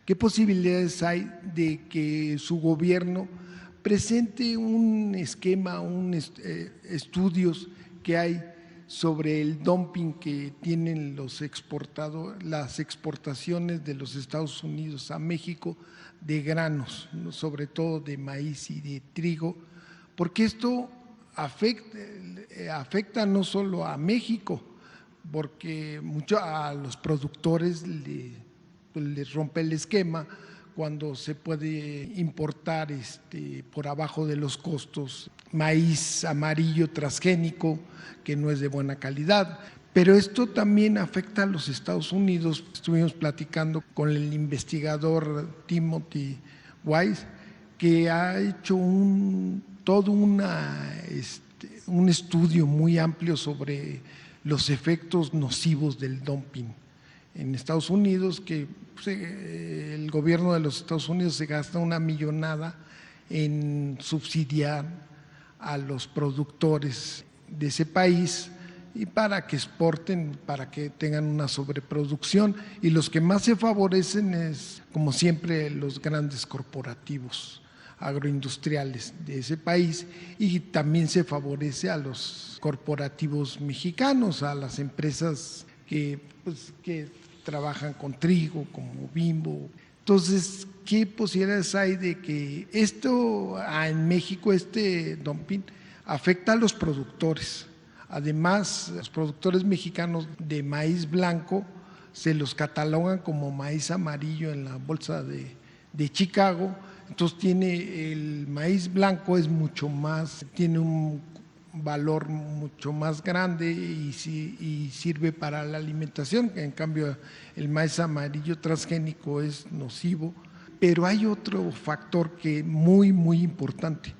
¿Qué posibilidades hay de que su gobierno presente un esquema, estudios que hay sobre el dumping que tienen las exportaciones de los Estados Unidos a México de granos, ¿no?, sobre todo de maíz y de trigo, porque esto afecta no solo a México, porque mucho a los productores les rompe el esquema cuando se puede importar por abajo de los costos maíz amarillo transgénico que no es de buena calidad. Pero esto también afecta a los Estados Unidos. Estuvimos platicando con el investigador Timothy Wise, que ha hecho todo un estudio muy amplio sobre los efectos nocivos del dumping en Estados Unidos, que el gobierno de los Estados Unidos se gasta una millonada en subsidiar a los productores de ese país y para que exporten, para que tengan una sobreproducción, y los que más se favorecen es, como siempre, los grandes corporativos agroindustriales de ese país, y también se favorece a los corporativos mexicanos, a las empresas que trabajan con trigo, como Bimbo. Entonces, ¿qué posibilidades hay de que esto en México, este dumping, afecta a los productores? Además, los productores mexicanos de maíz blanco se los catalogan como maíz amarillo en la bolsa de Chicago. Entonces el maíz blanco es mucho más, tiene un valor mucho más grande y sirve para la alimentación, en cambio el maíz amarillo transgénico es nocivo. Pero hay otro factor que muy importante,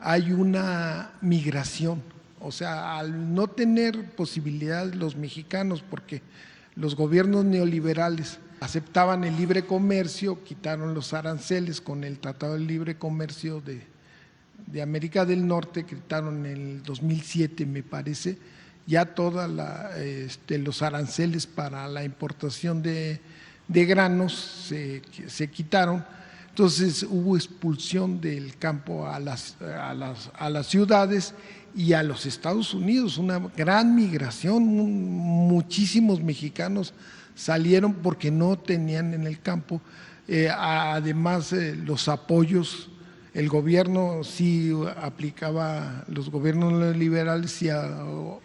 hay una migración, o sea, al no tener posibilidades los mexicanos, porque los gobiernos neoliberales aceptaban el libre comercio, quitaron los aranceles con el Tratado de Libre Comercio de América del Norte, que quitaron en el 2007, me parece, ya todos los aranceles para la importación de granos se quitaron. Entonces hubo expulsión del campo a las ciudades y a los Estados Unidos, una gran migración, muchísimos mexicanos salieron porque no tenían en el campo. Además, los apoyos, el gobierno sí aplicaba, los gobiernos liberales sí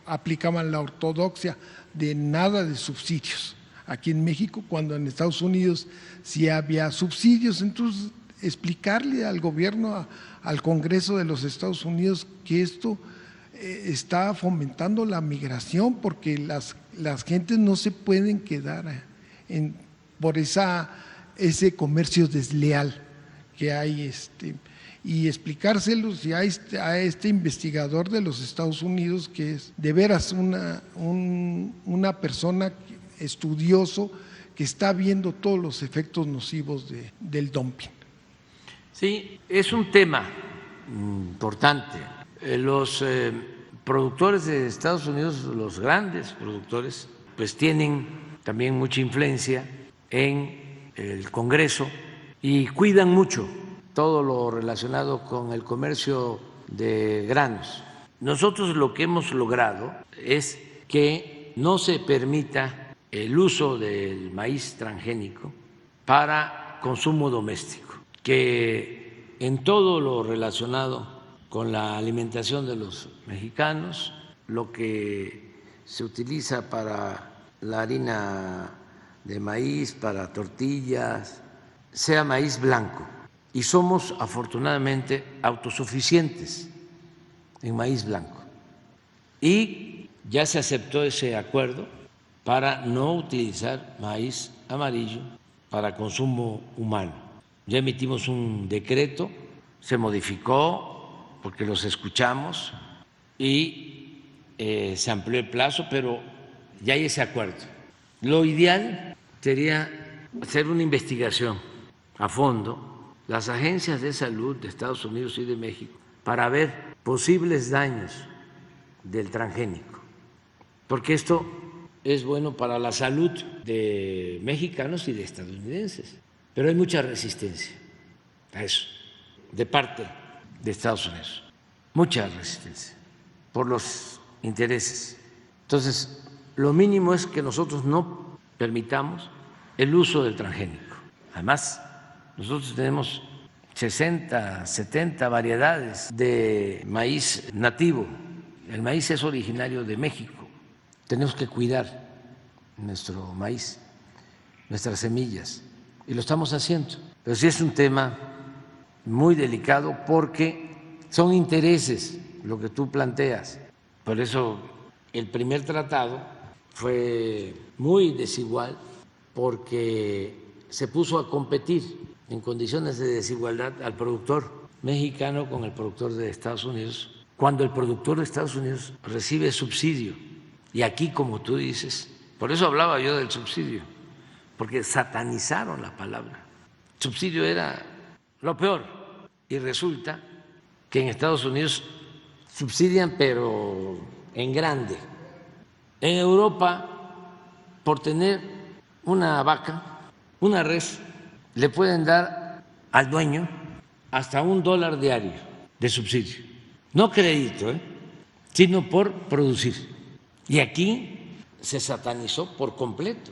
aplicaban la ortodoxia de nada de subsidios aquí en México, cuando en Estados Unidos sí había subsidios. Entonces, explicarle al gobierno, al Congreso de los Estados Unidos, que esto está fomentando la migración, porque las gentes no se pueden quedar por ese comercio desleal que hay, y explicárselos a este investigador de los Estados Unidos, que es de veras una persona estudioso que está viendo todos los efectos nocivos del dumping. Sí, es un tema importante. Los productores de Estados Unidos, los grandes productores, pues tienen también mucha influencia en el Congreso y cuidan mucho todo lo relacionado con el comercio de granos. Nosotros lo que hemos logrado es que no se permita el uso del maíz transgénico para consumo doméstico, que en todo lo relacionado con la alimentación de los mexicanos, lo que se utiliza para la harina de maíz, para tortillas, sea maíz blanco. Y somos afortunadamente autosuficientes en maíz blanco. Y ya se aceptó ese acuerdo para no utilizar maíz amarillo para consumo humano. Ya emitimos un decreto, se modificó porque los escuchamos y se amplió el plazo, pero ya hay ese acuerdo. Lo ideal sería hacer una investigación a fondo, las agencias de salud de Estados Unidos y de México, para ver posibles daños del transgénico, porque esto es bueno para la salud de mexicanos y de estadounidenses. Pero hay mucha resistencia a eso, de parte de Estados Unidos, mucha resistencia por los intereses. Entonces, lo mínimo es que nosotros no permitamos el uso del transgénico. Además, nosotros tenemos 60, 70 variedades de maíz nativo. El maíz es originario de México. Tenemos que cuidar nuestro maíz, nuestras semillas, y lo estamos haciendo. Pero sí es un tema muy delicado porque son intereses lo que tú planteas. Por eso el primer tratado fue muy desigual, porque se puso a competir en condiciones de desigualdad al productor mexicano con el productor de Estados Unidos, cuando el productor de Estados Unidos recibe subsidio. Y aquí, como tú dices, por eso hablaba yo del subsidio, porque satanizaron la palabra. Subsidio era lo peor, y resulta que en Estados Unidos subsidian, pero en grande. En Europa, por tener una vaca, una res, le pueden dar al dueño hasta $1 diario de subsidio. No crédito, sino por producir. Y aquí se satanizó por completo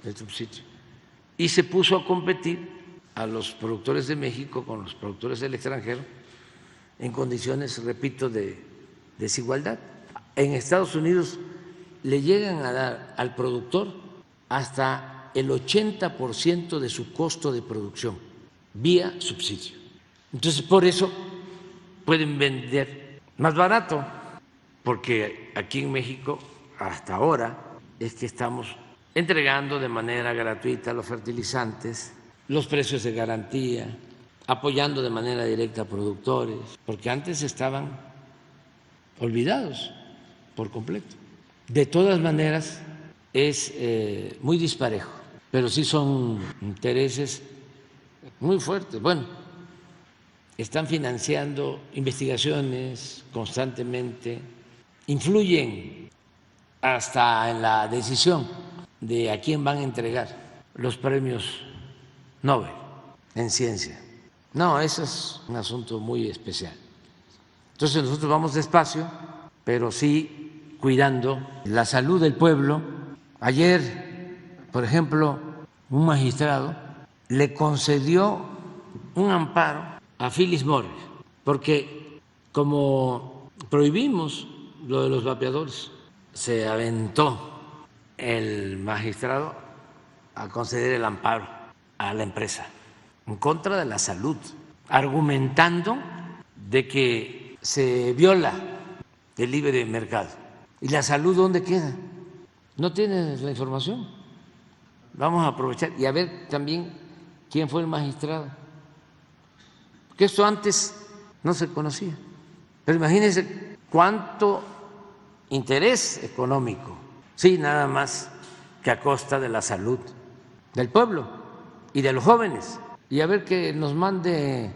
el subsidio. Y se puso a competir a los productores de México con los productores del extranjero en condiciones, repito, de desigualdad. En Estados Unidos le llegan a dar al productor hasta el 80% de su costo de producción vía subsidio. Entonces, por eso pueden vender más barato, porque aquí en México hasta ahora es que estamos entregando de manera gratuita los fertilizantes, los precios de garantía, apoyando de manera directa a productores, porque antes estaban olvidados por completo. De todas maneras, es muy disparejo, pero sí son intereses muy fuertes. Bueno, están financiando investigaciones constantemente, influyen hasta en la decisión de a quién van a entregar los premios Nobel en ciencia. No, eso es un asunto muy especial. Entonces nosotros vamos despacio, pero sí cuidando la salud del pueblo. Ayer, por ejemplo, un magistrado le concedió un amparo a Philip Morris, porque como prohibimos lo de los vapeadores, se aventó el magistrado a conceder el amparo a la empresa en contra de la salud, argumentando de que se viola el libre mercado. ¿Y la salud dónde queda? ¿No tienes la información? Vamos a aprovechar y a ver también quién fue el magistrado, porque esto antes no se conocía. Pero imagínense cuánto interés económico, sí, nada más que a costa de la salud del pueblo y de los jóvenes. Y a ver que nos mande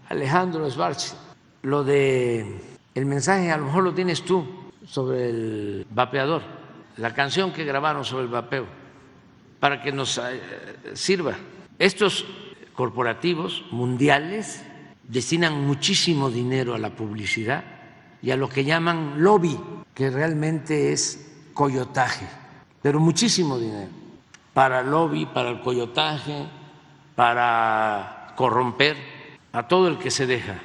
Alejandro Schwartz lo de el mensaje, a lo mejor lo tienes tú, sobre el vapeador, la canción que grabaron sobre el vapeo, para que nos sirva. Estos corporativos mundiales destinan muchísimo dinero a la publicidad y a lo que llaman lobby, que realmente es coyotaje, pero muchísimo dinero para lobby, para el coyotaje, para corromper a todo el que se deja.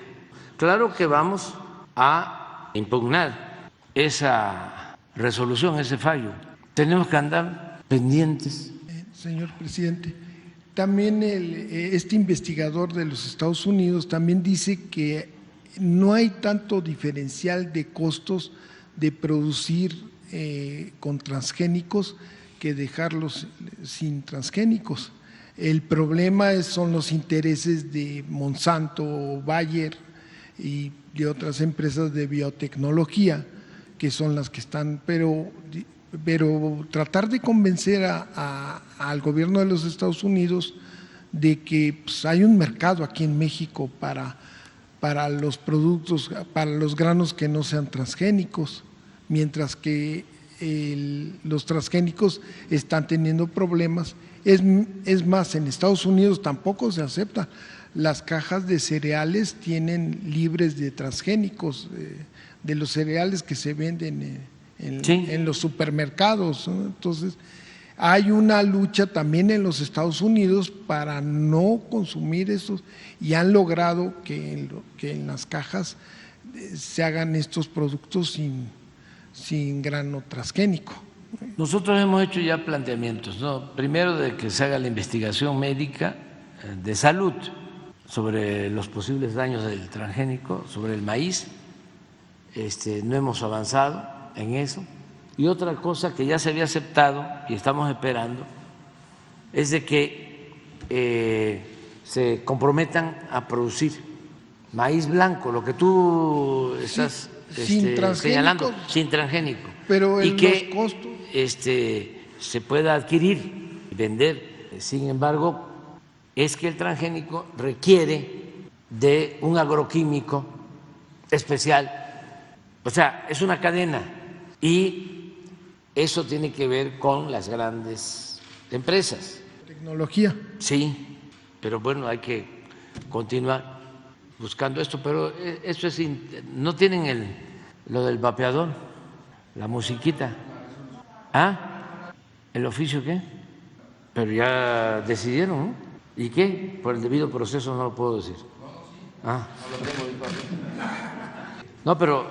Claro que vamos a impugnar esa resolución, ese fallo. Tenemos que andar pendientes. Señor presidente, también este investigador de los Estados Unidos también dice que no hay tanto diferencial de costos de producir con transgénicos que dejarlos sin transgénicos. El problema son los intereses de Monsanto, Bayer y de otras empresas de biotecnología, que son las que están, pero tratar de convencer al gobierno de los Estados Unidos de que pues, hay un mercado aquí en México para los productos, para los granos que no sean transgénicos, mientras que los transgénicos están teniendo problemas Es más, en Estados Unidos tampoco se acepta. Las cajas de cereales tienen libres de transgénicos, de los cereales que se venden en los supermercados, ¿no? Entonces, hay una lucha también en los Estados Unidos para no consumir estos, y han logrado que en las cajas se hagan estos productos sin grano transgénico. Nosotros hemos hecho ya planteamientos, ¿no? Primero, de que se haga la investigación médica de salud sobre los posibles daños del transgénico, sobre el maíz. No hemos avanzado en eso. Y otra cosa que ya se había aceptado y estamos esperando es de que se comprometan a producir maíz blanco, lo que tú estás señalando, sin transgénico, pero y que los costos se pueda adquirir y vender. Sin embargo, es que el transgénico requiere de un agroquímico especial, o sea, es una cadena, y eso tiene que ver con las grandes empresas. Tecnología. Sí, pero bueno, hay que continuar buscando esto, pero eso es, no tienen lo del vapeador, la musiquita. ¿Ah? ¿El oficio qué? Pero ya decidieron, ¿no? ¿Y qué? Por el debido proceso no lo puedo decir. Ah. No, pero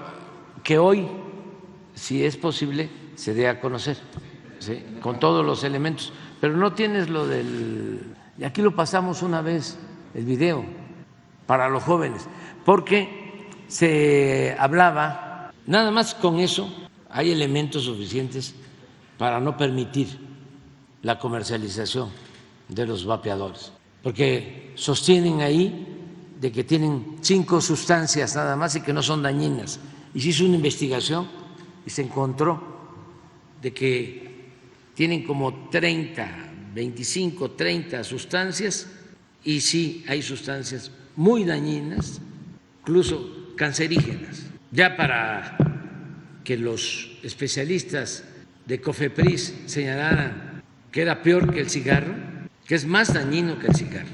que hoy, si es posible, se dé a conocer, ¿sí? Con todos los elementos. Pero no tienes lo del... Y aquí lo pasamos una vez, el video, para los jóvenes, porque se hablaba, nada más con eso, hay elementos suficientes para no permitir la comercialización de los vapeadores, porque sostienen ahí de que tienen 5 sustancias nada más y que no son dañinas. Y se hizo una investigación y se encontró de que tienen como 25, 30 sustancias, y sí hay sustancias muy dañinas, incluso cancerígenas. Ya para que los especialistas de COFEPRIS señalaran que era peor que el cigarro, que es más dañino que el cigarro,